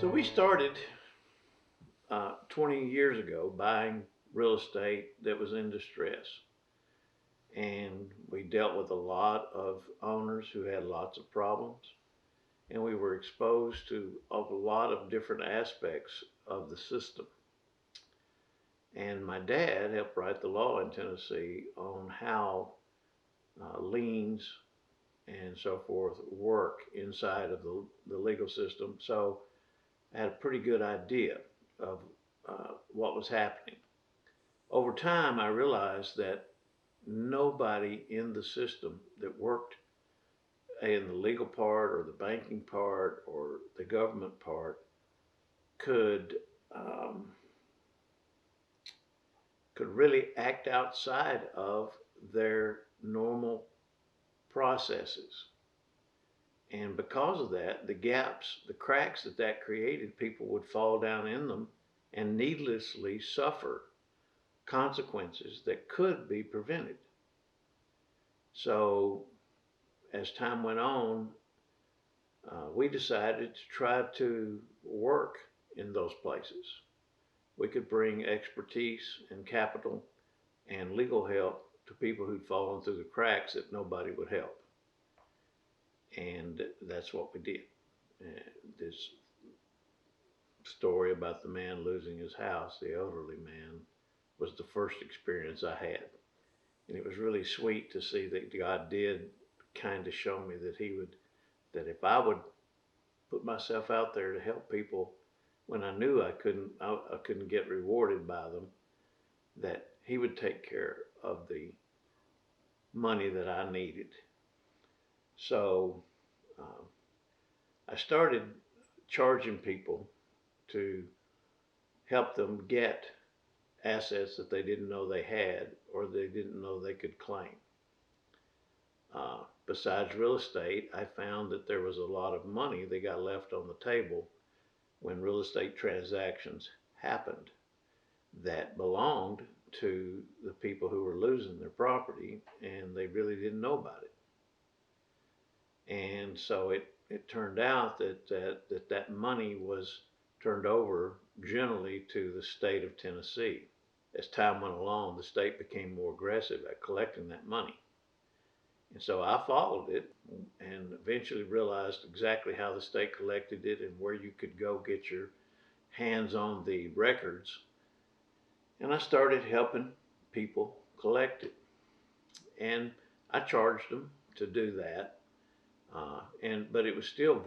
So we started 20 years ago buying real estate that was in distress. And we dealt with a lot of owners who had lots of problems. And we were exposed to a lot of different aspects of the system. And my dad helped write the law in Tennessee on how liens and so forth work inside of the legal system. So I had a pretty good idea of what was happening. Over time, I realized that nobody in the system that worked in the legal part or the banking part or the government part could um, could really act outside of their normal processes. And because of that, the gaps, the cracks that created, people would fall down in them and needlessly suffer consequences that could be prevented. So as time went on, we decided to try to work in those places. We could bring expertise and capital and legal help to people who'd fallen through the cracks that nobody would help. And that's what we did. This story about the man losing his house, the elderly man, was the first experience I had. And it was really sweet to see that God did kind of show me that that if I would put myself out there to help people when I knew I couldn't get rewarded by them, that he would take care of the money that I needed. So um, I started charging people to help them get assets that they didn't know they had or they didn't know they could claim. Besides real estate, I found that there was a lot of money that got left on the table when real estate transactions happened that belonged to the people who were losing their property and they really didn't know about it. And so it turned out that money was turned over generally to the state of Tennessee. As time went along, the state became more aggressive at collecting that money. And so I followed it and eventually realized exactly how the state collected it and where you could go get your hands on the records. And I started helping people collect it. And I charged them to do that. But it was still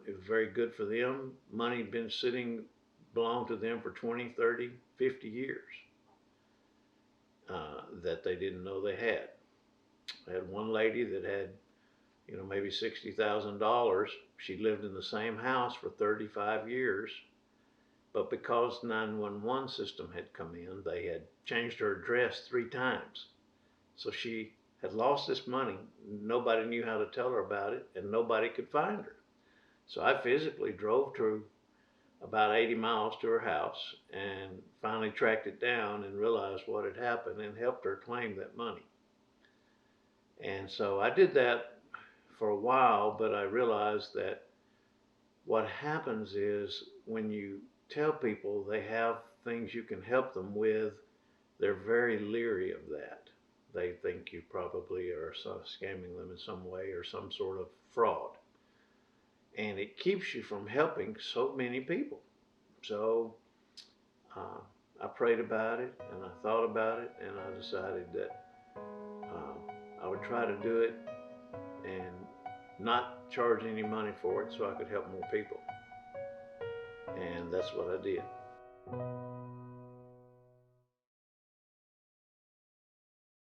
it was very good for them. Money had been belonged to them for 20, 30, 50 years that they didn't know they had. I had one lady that had, maybe $60,000. She lived in the same house for 35 years, but because 911 system had come in, they had changed her address 3 times. So she had lost this money. Nobody knew how to tell her about it, and nobody could find her. So I physically drove to about 80 miles to her house and finally tracked it down and realized what had happened and helped her claim that money. And so I did that for a while, but I realized that what happens is when you tell people they have things you can help them with, they're very leery of that. They think you probably are scamming them in some way or some sort of fraud. And it keeps you from helping so many people. So uh, I prayed about it and I thought about it and I decided that I would try to do it and not charge any money for it so I could help more people. And that's what I did.